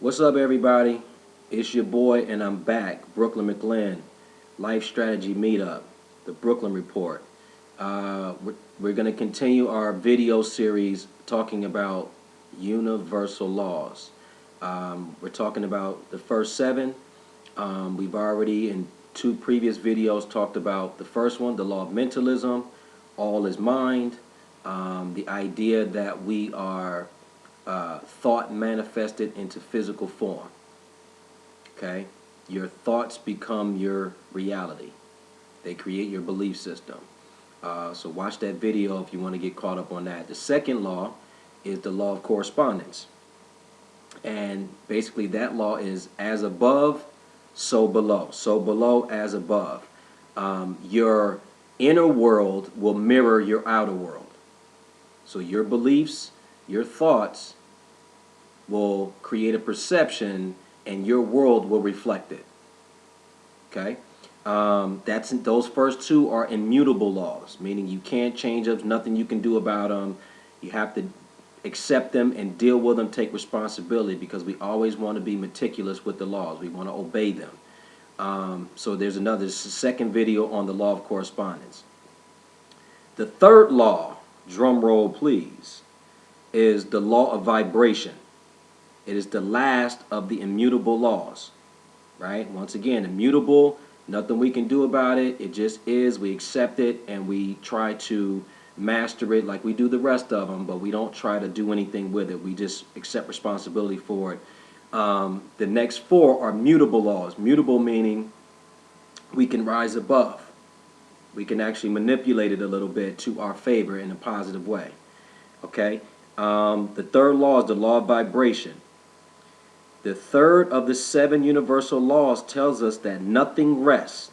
What's up, everybody? It's your boy, and I'm back, Brooklyn Mclinn, Life Strategy Meetup, the Brooklyn Report. We're going to continue our video series talking about universal laws. We're talking about the first seven. We've already, in two previous videos, talked about the first one, the law of mentalism, all is mind, the idea that we are thought manifested into physical form. Okay? Your thoughts become your reality. They create your belief system. So watch that video if you want to get caught up on that. The second law is the law of correspondence. And basically that law is as above, so below. So below, as above. Your inner world will mirror your outer world. So your beliefs, your thoughts will create a perception, and your world will reflect it. Okay, those first two are immutable laws, meaning you can't change them. Nothing you can do about them. You have to accept them and deal with them. Take responsibility, because we always want to be meticulous with the laws. We want to obey them. So there's another second video on the law of correspondence. The third law, drum roll please, is the law of vibration. It is the last of the immutable laws, right? Once again, immutable, nothing we can do about it. It just is. We accept it, and we try to master it like we do the rest of them, but we don't try to do anything with it. We just accept responsibility for it. The next four are mutable laws. Mutable meaning we can rise above. We can actually manipulate it a little bit to our favor in a positive way. Okay? The third law is the law of vibration. The third of the seven universal laws tells us that nothing rests.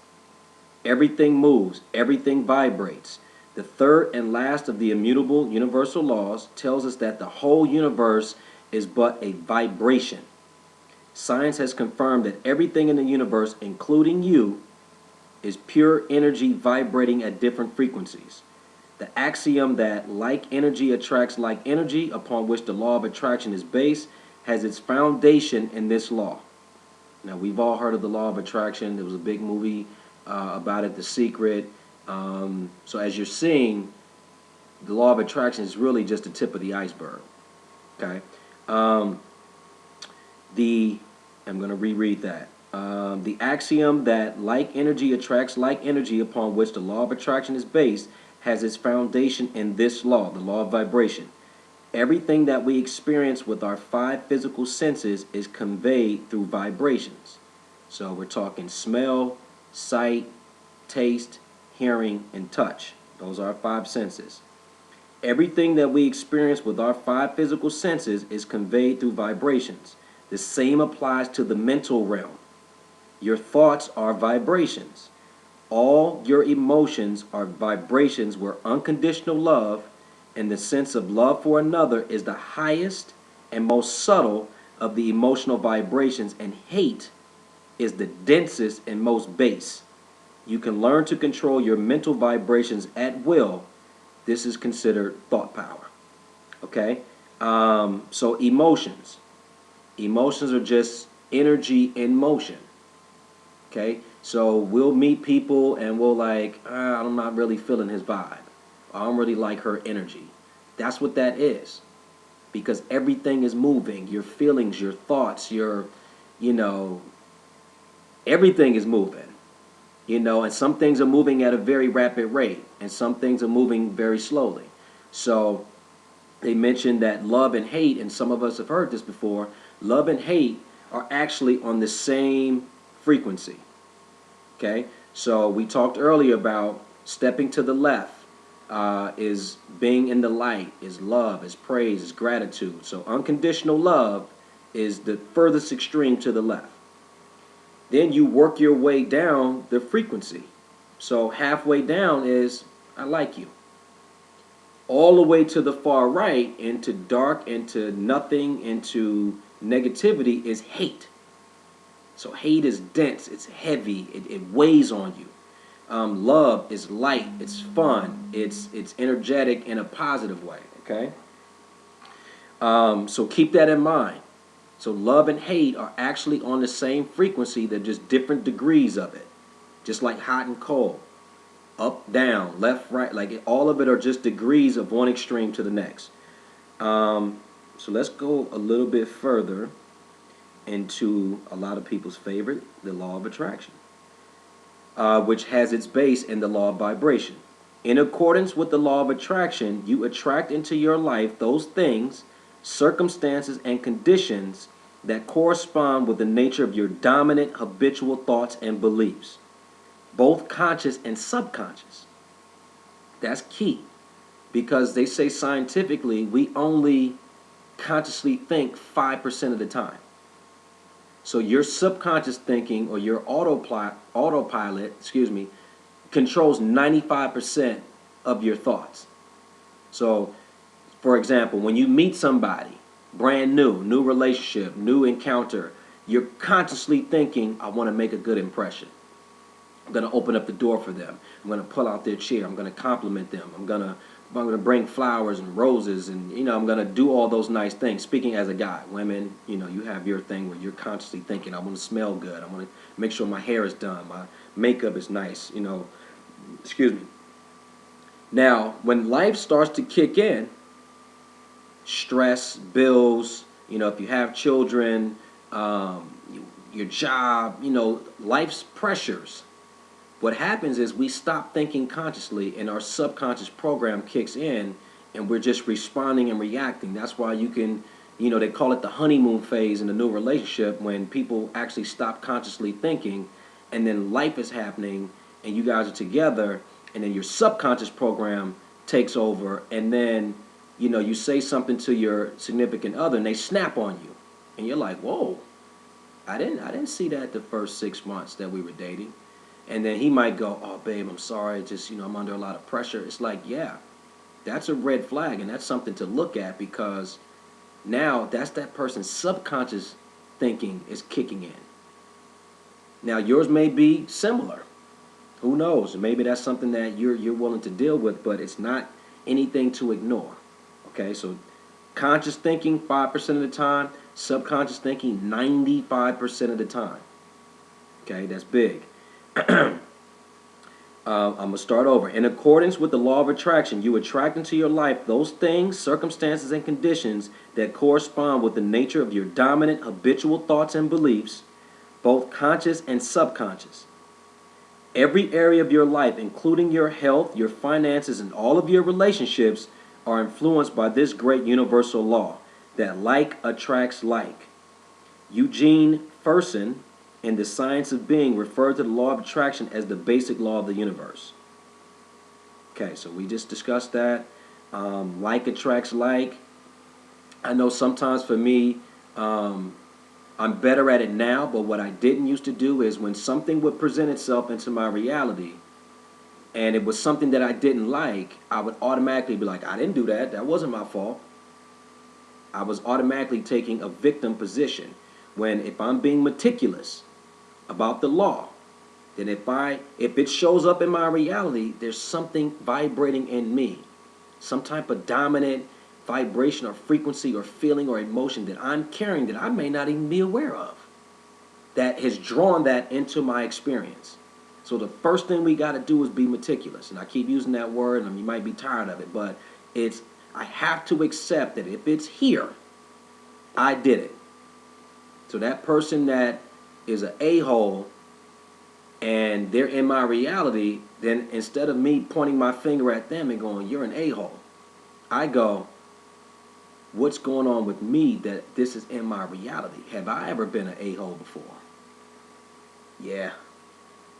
Everything moves. Everything vibrates. The third and last of the immutable universal laws tells us that the whole universe is but a vibration. Science has confirmed that everything in the universe, including you, is pure energy vibrating at different frequencies. The axiom that like energy attracts like energy, upon which the law of attraction is based, has its foundation in this law. Now, we've all heard of the law of attraction. There was a big movie about it, The Secret. So as you're seeing, the law of attraction is really just the tip of the iceberg. Okay. I'm going to reread that. The axiom that like energy attracts like energy, upon which the law of attraction is based, has its foundation in this law, the law of vibration. Everything that we experience with our five physical senses is conveyed through vibrations. So we're talking smell, sight, taste, hearing, and touch. Those are our five senses. Everything that we experience with our five physical senses is conveyed through vibrations. The same applies to the mental realm. Your thoughts are vibrations. All your emotions are vibrations, where unconditional love and the sense of love for another is the highest and most subtle of the emotional vibrations, and hate is the densest and most base. You can learn to control your mental vibrations at will. This is considered thought power. Okay? So emotions. Emotions are just energy in motion. Okay? So we'll meet people and we'll like, I'm not really feeling his vibe. I don't really like her energy. That's what that is. Because everything is moving. Your feelings, your thoughts, everything is moving. And some things are moving at a very rapid rate, and some things are moving very slowly. So they mentioned that love and hate, and some of us have heard this before, love and hate are actually on the same frequency. Okay? So we talked earlier about stepping to the left is being in the light, is love, is praise, is gratitude. So unconditional love is the furthest extreme to the left. Then you work your way down the frequency. So halfway down is I like you. All the way to the far right, into dark, into nothing, into negativity, is hate. So hate is dense, it's heavy, it weighs on you. Love is light, it's fun, it's energetic in a positive way. Okay. So keep that in mind. So love and hate are actually on the same frequency. They're just different degrees of it. Just like hot and cold, up, down, left, right. Like all of it are just degrees of one extreme to the next. So let's go a little bit further into a lot of people's favorite, the law of attraction, which has its base in the law of vibration. In accordance with the law of attraction, you attract into your life those things, circumstances, and conditions that correspond with the nature of your dominant habitual thoughts and beliefs, both conscious and subconscious. That's key because they say scientifically we only consciously think 5% of the time. So your subconscious thinking or your autopilot, controls 95% of your thoughts. So, for example, when you meet somebody, brand new relationship, new encounter, you're consciously thinking, I want to make a good impression. I'm going to open up the door for them. I'm going to pull out their chair. I'm going to compliment them. I'm going to bring flowers and roses, and I'm going to do all those nice things. Speaking as a guy, women, you have your thing where you're consciously thinking, I want to smell good. I want to make sure my hair is done. My makeup is nice. Excuse me. Now, when life starts to kick in, stress, bills, if you have children, your job, life's pressures. What happens is we stop thinking consciously and our subconscious program kicks in and we're just responding and reacting. That's why you can, they call it the honeymoon phase in a new relationship when people actually stop consciously thinking and then life is happening and you guys are together and then your subconscious program takes over and then, you say something to your significant other and they snap on you and you're like, whoa, I didn't see that the first 6 months that we were dating. And then he might go, oh, babe, I'm sorry. Just, I'm under a lot of pressure. It's like, yeah, that's a red flag. And that's something to look at because now that's that person's subconscious thinking is kicking in. Now, yours may be similar. Who knows? Maybe that's something that you're willing to deal with, but it's not anything to ignore. Okay, so conscious thinking 5% of the time, subconscious thinking 95% of the time. Okay, that's big. I'm going to start over. In accordance with the law of attraction, you attract into your life those things, circumstances, and conditions that correspond with the nature of your dominant habitual thoughts and beliefs, both conscious and subconscious. Every area of your life, including your health, your finances, and all of your relationships, are influenced by this great universal law, that like attracts like. Eugene Fersen, in The Science of Being, referred to the law of attraction as the basic law of the universe. Okay, so we just discussed that. Like attracts like. I know sometimes for me, I'm better at it now, but what I didn't used to do is when something would present itself into my reality and it was something that I didn't like, I would automatically be like, I didn't do that. That wasn't my fault. I was automatically taking a victim position. When if I'm being meticulous about the law, then if it shows up in my reality, there's something vibrating in me, some type of dominant vibration or frequency or feeling or emotion that I'm carrying that I may not even be aware of, that has drawn that into my experience. So the first thing we got to do is be meticulous, and I keep using that word, and you might be tired of it, but I have to accept that if it's here, I did it. So that person that is an a-hole and they're in my reality, then instead of me pointing my finger at them and going, you're an a-hole, I go, what's going on with me that this is in my reality? Have I ever been an a-hole before? Yeah.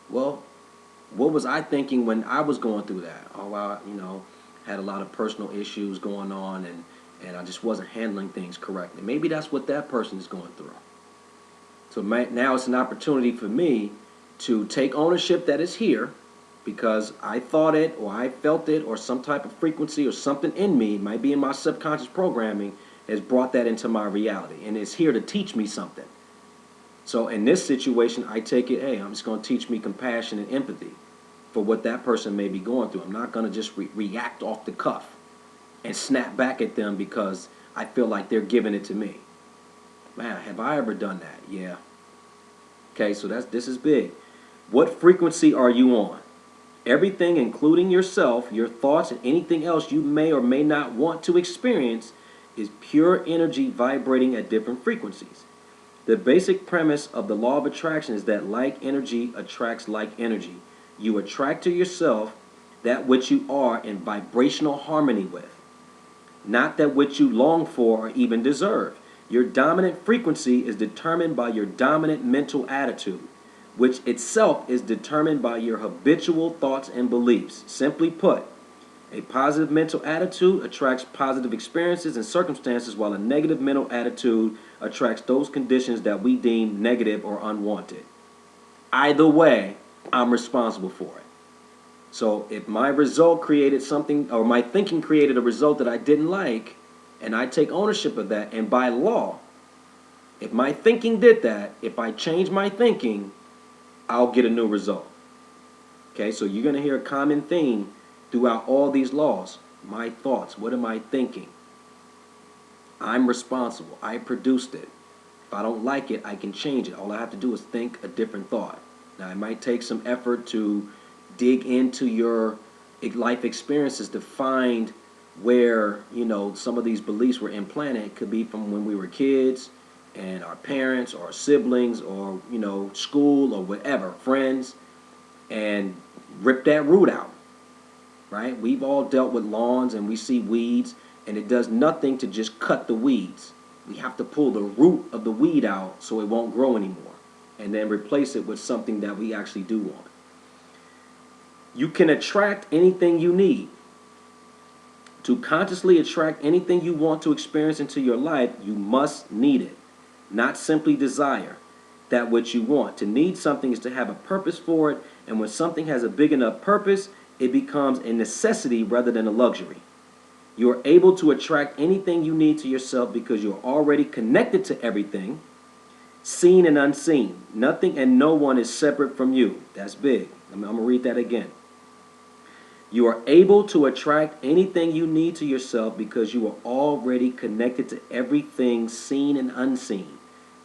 Well, what was I thinking when I was going through that? Oh, I, had a lot of personal issues going on and I just wasn't handling things correctly. Maybe that's what that person is going through. So now it's an opportunity for me to take ownership that is here because I thought it or I felt it or some type of frequency or something in me, might be in my subconscious programming, has brought that into my reality and is here to teach me something. So in this situation, I take it, hey, I'm just going to teach me compassion and empathy for what that person may be going through. I'm not going to just react off the cuff and snap back at them because I feel like they're giving it to me. Man, have I ever done that? Yeah. Okay, so this is big. What frequency are you on? Everything, including yourself, your thoughts, and anything else you may or may not want to experience, is pure energy vibrating at different frequencies. The basic premise of the law of attraction is that like energy attracts like energy. You attract to yourself that which you are in vibrational harmony with, not that which you long for or even deserve. Your dominant frequency is determined by your dominant mental attitude, which itself is determined by your habitual thoughts and beliefs. Simply put, a positive mental attitude attracts positive experiences and circumstances, while a negative mental attitude attracts those conditions that we deem negative or unwanted. Either way, I'm responsible for it. So if my result created something, or my thinking created a result that I didn't like, and I take ownership of that, and by law, if my thinking did that, if I change my thinking, I'll get a new result. Okay, so you're going to hear a common theme throughout all these laws. My thoughts, what am I thinking? I'm responsible. I produced it. If I don't like it, I can change it. All I have to do is think a different thought. Now, it might take some effort to dig into your life experiences to find where, some of these beliefs were implanted. It could be from when we were kids and our parents or our siblings or, school or whatever, friends, and rip that root out, right? We've all dealt with lawns and we see weeds, and it does nothing to just cut the weeds. We have to pull the root of the weed out so it won't grow anymore, and then replace it with something that we actually do want. You can attract anything you need. To consciously attract anything you want to experience into your life, you must need it, not simply desire that which you want. To need something is to have a purpose for it, and when something has a big enough purpose, it becomes a necessity rather than a luxury. You are able to attract anything you need to yourself because you're already connected to everything, seen and unseen. Nothing and no one is separate from you. That's big. I'm going to read that again. You are able to attract anything you need to yourself because you are already connected to everything seen and unseen,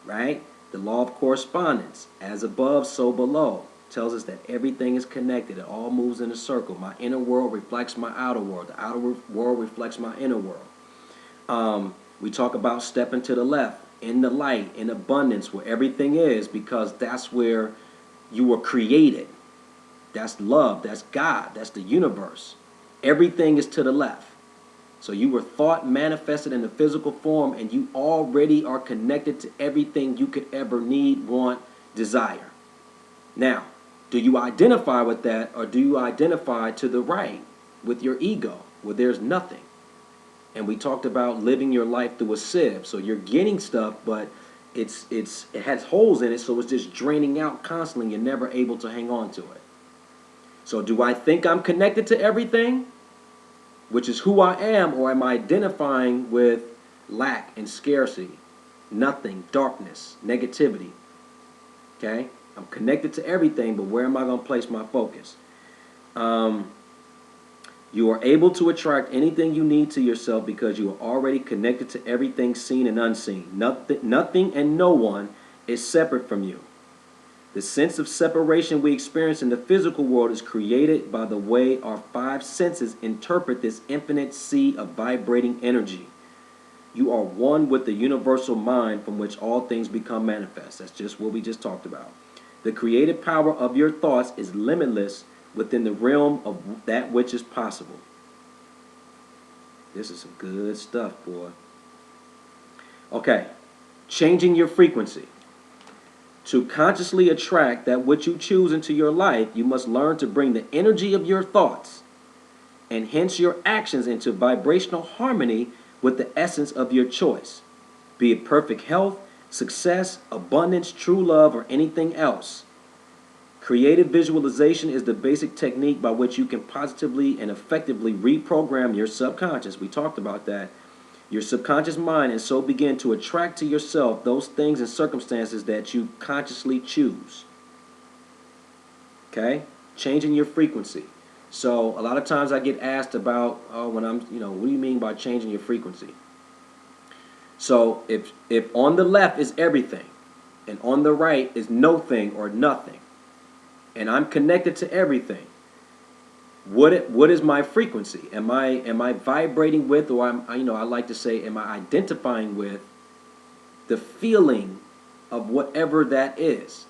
right? The law of correspondence, as above, so below, tells us that everything is connected. It all moves in a circle. My inner world reflects my outer world. The outer world reflects my inner world. We talk about stepping to the left, in the light, in abundance, where everything is, because that's where you were created. That's love. That's God. That's the universe. Everything is to the left. So you were thought manifested in the physical form, and you already are connected to everything you could ever need, want, desire. Now, do you identify with that, or do you identify to the right with your ego, where there's nothing? And we talked about living your life through a sieve. So you're getting stuff, but it has holes in it, so it's just draining out constantly. You're never able to hang on to it. So do I think I'm connected to everything, which is who I am, or am I identifying with lack and scarcity, nothing, darkness, negativity? Okay? I'm connected to everything, but where am I going to place my focus? You are able to attract anything you need to yourself because you are already connected to everything seen and unseen. Nothing and no one is separate from you. The sense of separation we experience in the physical world is created by the way our five senses interpret this infinite sea of vibrating energy. You are one with the universal mind from which all things become manifest. That's just what we just talked about. The creative power of your thoughts is limitless within the realm of that which is possible. This is some good stuff, boy. Okay, changing your frequency. To consciously attract that which you choose into your life, you must learn to bring the energy of your thoughts and hence your actions into vibrational harmony with the essence of your choice, be it perfect health, success, abundance, true love, or anything else. Creative visualization is the basic technique by which you can positively and effectively reprogram your subconscious. We talked about that. Your subconscious mind, and so begin to attract to yourself those things and circumstances that you consciously choose. Okay? Changing your frequency. So a lot of times I get asked about, what do you mean by changing your frequency? So if on the left is everything, and on the right is no thing or nothing, and I'm connected to everything, what is my frequency? Am I vibrating with, or I like to say, am I identifying with the feeling of whatever that is?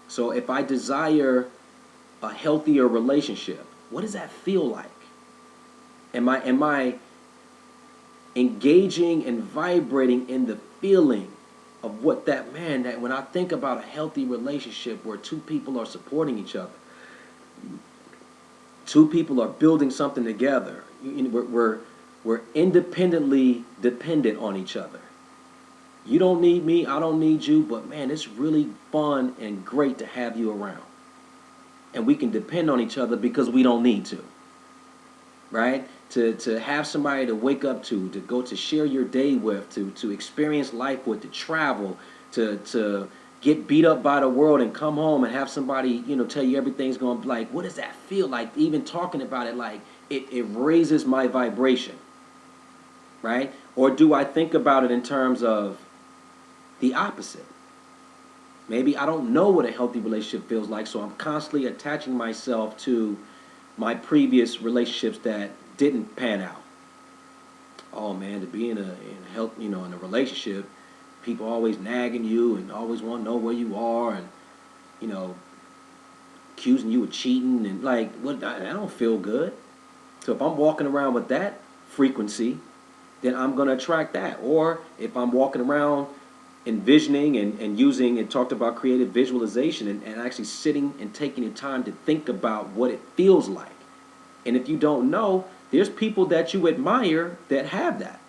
So if I desire a healthier relationship, what does that feel like? Am I engaging and vibrating in the feeling of what that when I think about a healthy relationship where two people are supporting each other, two people are building something together, we're independently dependent on each other. You don't need me, I don't need you, but man, it's really fun and great to have you around. And we can depend on each other because we don't need to, right? To have somebody to wake up to go to share your day with, to experience life with, to travel, to get beat up by the world and come home and have somebody, tell you everything's going to be like, what does that feel like? Even talking about it, like it raises my vibration, right? Or do I think about it in terms of the opposite? Maybe I don't know what a healthy relationship feels like, so I'm constantly attaching myself to my previous relationships that didn't pan out. Oh man, to be in a health, in a relationship, people always nagging you and always want to know where you are, and you know, accusing you of cheating, and like, what? I don't feel good. So if I'm walking around with that frequency, then I'm going to attract that. Or if I'm walking around envisioning and using and talked about creative visualization, and actually sitting and taking the time to think about what it feels like. And if you don't know, there's people that you admire that have that.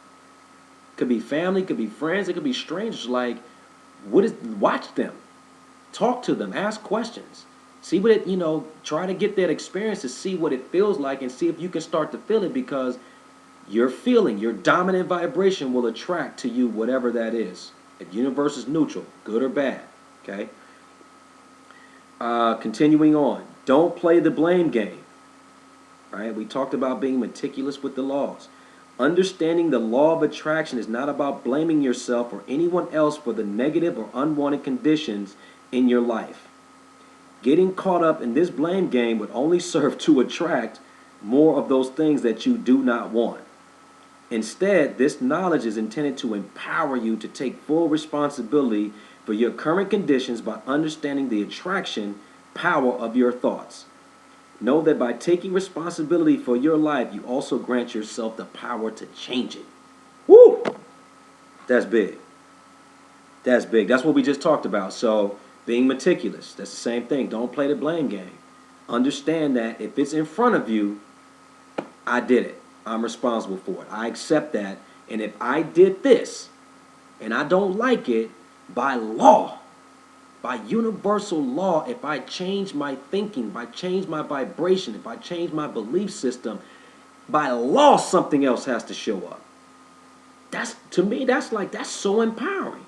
Could be family, could be friends, it could be strangers. Like, watch them, talk to them, ask questions. See what try to get that experience to see what it feels like and see if you can start to feel it, because your feeling, your dominant vibration will attract to you whatever that is. If the universe is neutral, good or bad, okay? Continuing on, don't play the blame game. Right? We talked about being meticulous with the laws. Understanding the law of attraction is not about blaming yourself or anyone else for the negative or unwanted conditions in your life. Getting caught up in this blame game would only serve to attract more of those things that you do not want. Instead, this knowledge is intended to empower you to take full responsibility for your current conditions by understanding the attraction power of your thoughts. Know that by taking responsibility for your life, you also grant yourself the power to change it. Woo! That's big. That's big. That's what we just talked about. So, being meticulous, that's the same thing. Don't play the blame game. Understand that if it's in front of you, I did it. I'm responsible for it. I accept that. And if I did this and I don't like it, by law, by universal law, if I change my thinking, if I change my vibration, if I change my belief system, by law something else has to show up. That's, to me, that's so empowering.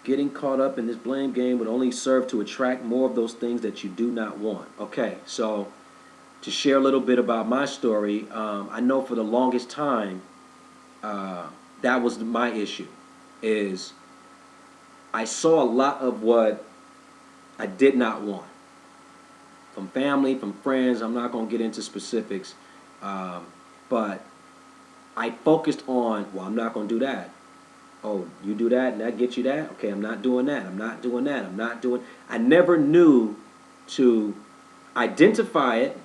Getting caught up in this blame game would only serve to attract more of those things that you do not want. Okay, so to share a little bit about my story, I know for the longest time that was my issue. Is I saw a lot of what I did not want from family, from friends. I'm not going to get into specifics, but I focused on, well, I'm not going to do that. Oh, you do that and that gets you that? Okay, I'm not doing that. I'm not doing that. I'm not doing. I never knew to identify it,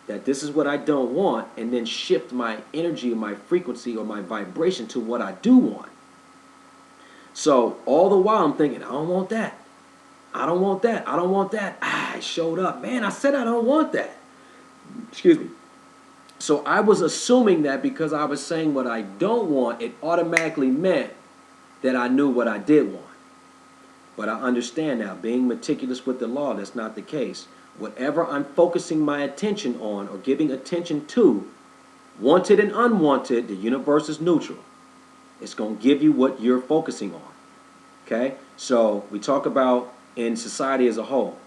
that this is what I don't want, and then shift my energy or my frequency or my vibration to what I do want. So all the while I'm thinking, I don't want that. I don't want that. I don't want that. I showed up. Man, I said I don't want that. Excuse me. So I was assuming that because I was saying what I don't want, it automatically meant that I knew what I did want. But I understand now, being meticulous with the law, that's not the case. Whatever I'm focusing my attention on or giving attention to, wanted and unwanted, the universe is neutral. It's going to give you what you're focusing on. Okay? So we talk about in society as a whole,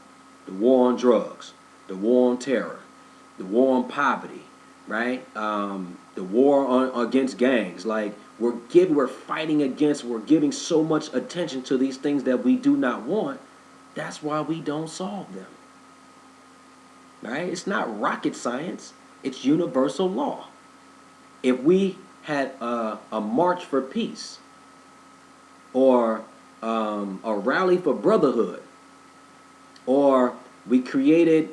the war on drugs, the war on terror, the war on poverty, right? The war against gangs. Like we're fighting against, we're giving so much attention to these things that we do not want. That's why we don't solve them. Right? It's not rocket science. It's universal law. If we had a march for peace or a rally for brotherhood, or we created,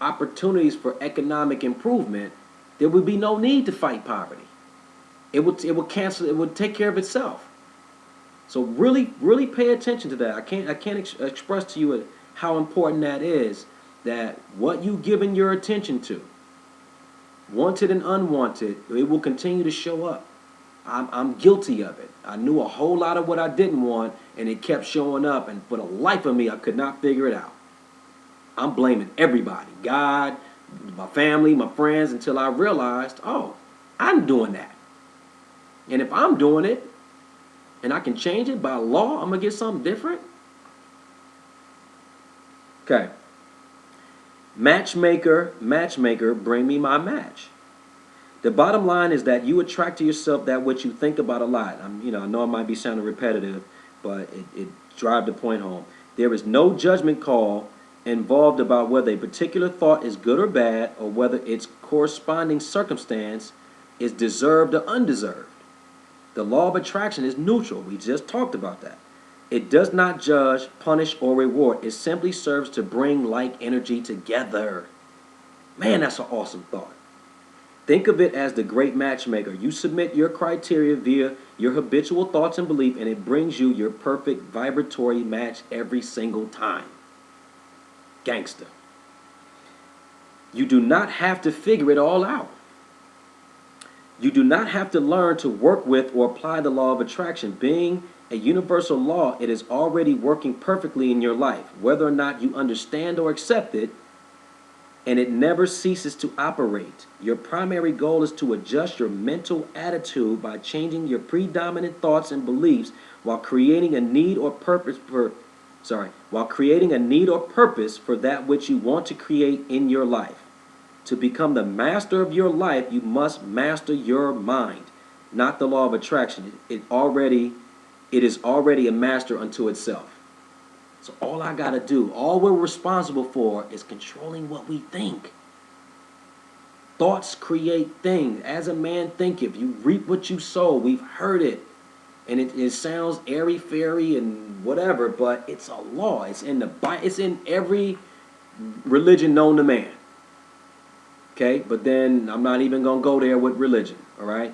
opportunities for economic improvement, there would be no need to fight poverty. It would cancel. It would take care of itself. So really, really pay attention to that. I can't express to you how important that is. That what you giving your attention to, wanted and unwanted, it will continue to show up. I'm guilty of it. I knew a whole lot of what I didn't want, and it kept showing up. And for the life of me, I could not figure it out. I'm blaming everybody, God, my family, my friends, until I realized, oh, I'm doing that. And if I'm doing it, and I can change it by law, I'm going to get something different. Okay. Matchmaker, bring me my match. The bottom line is that you attract to yourself that which you think about a lot. I know it might be sounding repetitive, but it drives the point home. There is no judgment call involved about whether a particular thought is good or bad, or whether its corresponding circumstance is deserved or undeserved. The law of attraction is neutral. We just talked about that. It does not judge, punish, or reward. It simply serves to bring like energy together. Man, that's an awesome thought. Think of it as the great matchmaker. You submit your criteria via your habitual thoughts and belief, and it brings you your perfect vibratory match every single time. Gangster. You do not have to figure it all out. You do not have to learn to work with or apply the law of attraction. Being a universal law, it is already working perfectly in your life, whether or not you understand or accept it, and it never ceases to operate. Your primary goal is to adjust your mental attitude by changing your predominant thoughts and beliefs while creating a need or purpose for that which you want to create in your life. To become the master of your life, you must master your mind, not the law of attraction. It is already a master unto itself. So all I got to do, all we're responsible for is controlling what we think. Thoughts create things. As a man thinketh, you reap what you sow. We've heard it. And it sounds airy-fairy and whatever, but it's a law. It's in the Bible. It's in every religion known to man. Okay? But then I'm not even going to go there with religion. All right?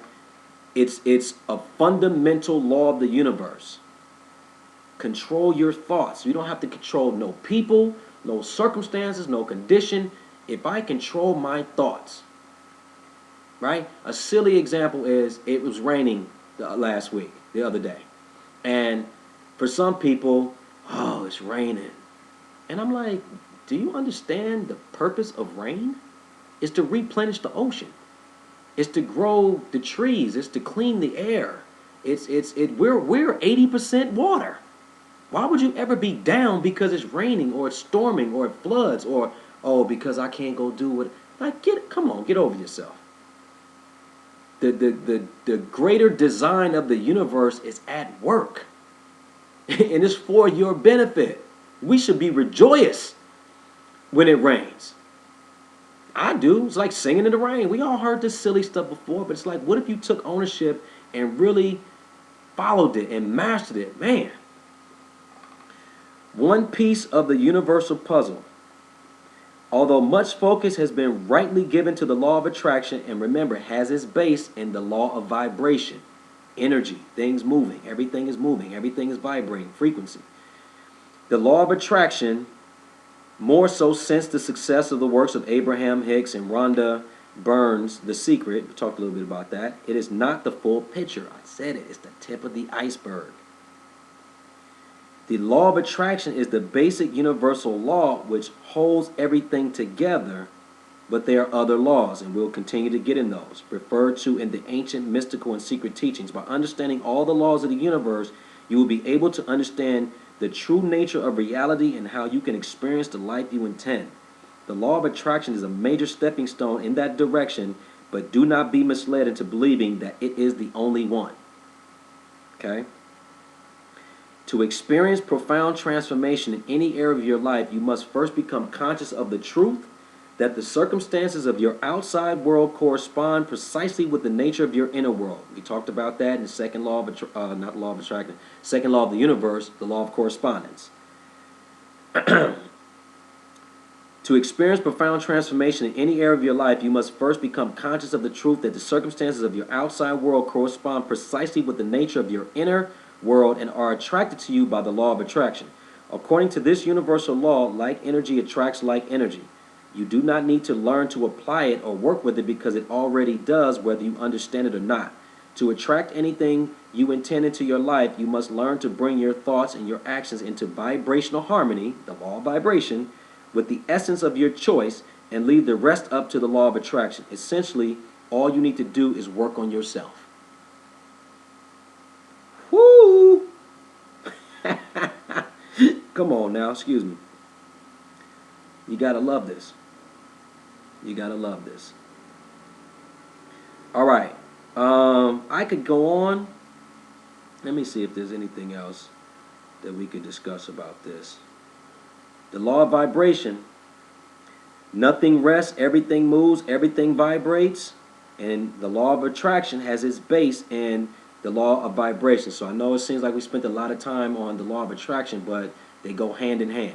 It's a fundamental law of the universe. Control your thoughts. You don't have to control no people, no circumstances, no condition. If I control my thoughts, right? A silly example is it was raining the other day. And for some people, oh, it's raining. And I'm like, do you understand the purpose of rain? It's to replenish the ocean. It's to grow the trees. It's to clean the air. We're 80% water. Why would you ever be down because it's raining or it's storming or it floods or, oh, because I can't go do it? Like, come on, get over yourself. The greater design of the universe is at work. And it's for your benefit. We should be rejoiced when it rains. I do. It's like singing in the rain. We all heard this silly stuff before, but it's like, what if you took ownership and really followed it and mastered it? Man. One piece of the universal puzzle. Although much focus has been rightly given to the law of attraction, and remember, has its base in the law of vibration, energy, things moving, everything is vibrating, frequency. The law of attraction, more so since the success of the works of Abraham Hicks and Rhonda Burns, The Secret, we talked a little bit about that, it is not the full picture. I said it, it's the tip of the iceberg. The law of attraction is the basic universal law which holds everything together, but there are other laws, and we'll continue to get in those, referred to in the ancient mystical and secret teachings. By understanding all the laws of the universe, you will be able to understand the true nature of reality and how you can experience the life you intend. The law of attraction is a major stepping stone in that direction, but do not be misled into believing that it is the only one. Okay? To experience profound transformation in any area of your life, you must first become conscious of the truth that the circumstances of your outside world correspond precisely with the nature of your inner world. We talked about that in the second law of not law of attraction, second law of the universe, the law of correspondence. To experience profound transformation in any area of your life, you must first become conscious of the truth that the circumstances of your outside world correspond precisely with the nature of your inner world and are attracted to you by the law of attraction. According to this universal law, like energy attracts like energy. You do not need to learn to apply it or work with it because it already does, whether you understand it or not. To attract anything you intend into your life, you must learn to bring your thoughts and your actions into vibrational harmony, the law of vibration, with the essence of your choice and leave the rest up to the law of attraction. Essentially, all you need to do is work on yourself. Woo! Come on now, excuse me. You gotta love this. You gotta love this. All right. I could go on. Let me see if there's anything else that we could discuss about this. The law of vibration. Nothing rests, everything moves, everything vibrates. And the law of attraction has its base in the law of vibration. So I know it seems like we spent a lot of time on the law of attraction, but they go hand in hand.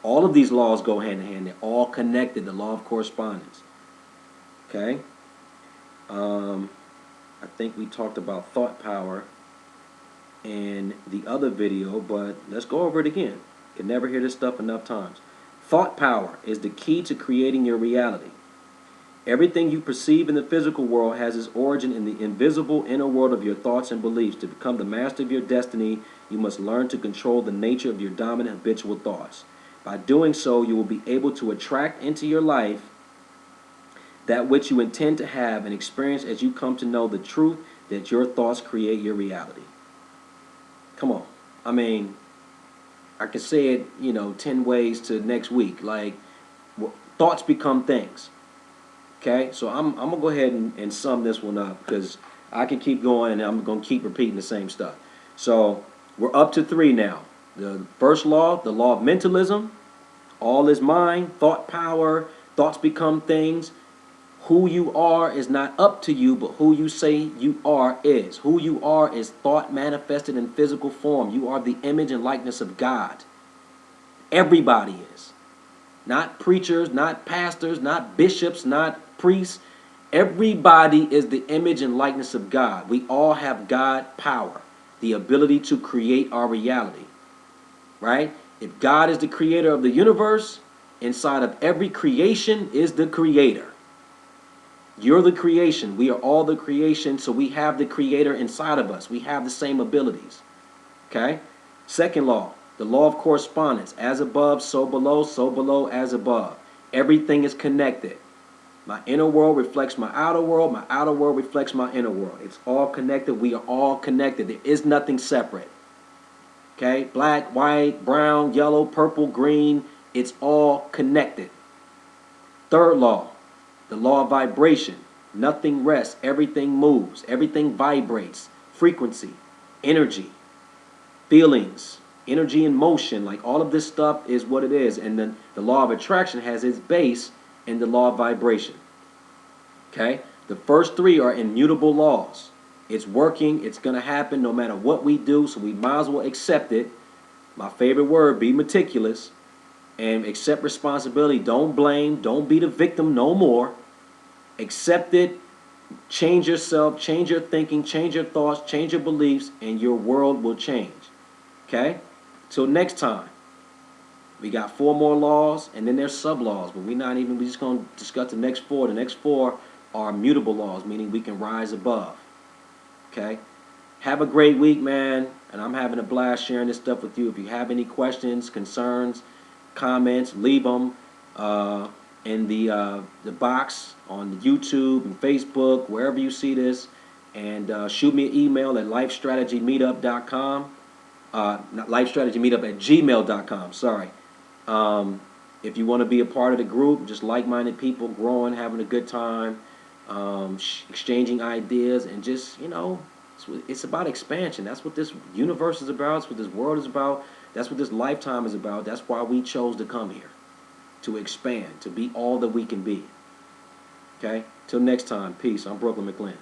All of these laws go hand in hand. They're all connected. The law of correspondence. Okay? I think we talked about thought power in the other video, but let's go over it again. You can never hear this stuff enough times. Thought power is the key to creating your reality. Everything you perceive in the physical world has its origin in the invisible inner world of your thoughts and beliefs. To become the master of your destiny, you must learn to control the nature of your dominant habitual thoughts. By doing so, you will be able to attract into your life that which you intend to have and experience as you come to know the truth that your thoughts create your reality. Come on. I mean, I could say it, 10 ways to next week. Like, thoughts become things. Okay? So I'm going to go ahead and sum this one up because I can keep going and I'm going to keep repeating the same stuff. So we're up to 3 now. The first law, the law of mentalism. All is mind, thought power, thoughts become things. Who you are is not up to you, but who you say you are is. Who you are is thought manifested in physical form. You are the image and likeness of God. Everybody is. Not preachers, not pastors, not bishops, not priests. Everybody is the image and likeness of God. We all have God power, the ability to create our reality. Right? If God is the creator of the universe, inside of every creation is the creator. You're the creation. We are all the creation, so we have the creator inside of us. We have the same abilities. Okay? Second law, the law of correspondence. As above, so below, as above. Everything is connected. My inner world reflects my outer world. My outer world reflects my inner world. It's all connected. We are all connected. There is nothing separate. Okay? Black, white, brown, yellow, purple, green. It's all connected. Third law, the law of vibration. Nothing rests. Everything moves. Everything vibrates. Frequency, energy, feelings, energy in motion. Like all of this stuff is what it is. And then the law of attraction has its base in the law of vibration. Okay? The first 3 are immutable laws. It's working. It's going to happen no matter what we do. So we might as well accept it. My favorite word, be meticulous. And accept responsibility. Don't blame. Don't be the victim no more. Accept it. Change yourself. Change your thinking. Change your thoughts. Change your beliefs. And your world will change. Okay? Till next time. We got 4 more laws. And then there's sub-laws. But we're just going to discuss the next 4. The next 4 are mutable laws. Meaning we can rise above. Okay? Have a great week, man. And I'm having a blast sharing this stuff with you. If you have any questions, concerns, comments, leave them in the box on YouTube and Facebook, wherever you see this, and shoot me an email at lifestrategymeetup.com. Not lifestrategymeetup@gmail.com. Sorry. If you want to be a part of the group, just like-minded people growing, having a good time, exchanging ideas, and just, it's about expansion. That's what this universe is about. That's what this world is about. That's what this lifetime is about. That's why we chose to come here, to expand, to be all that we can be. Okay? Till next time, peace. I'm Brooklyn Mclinn.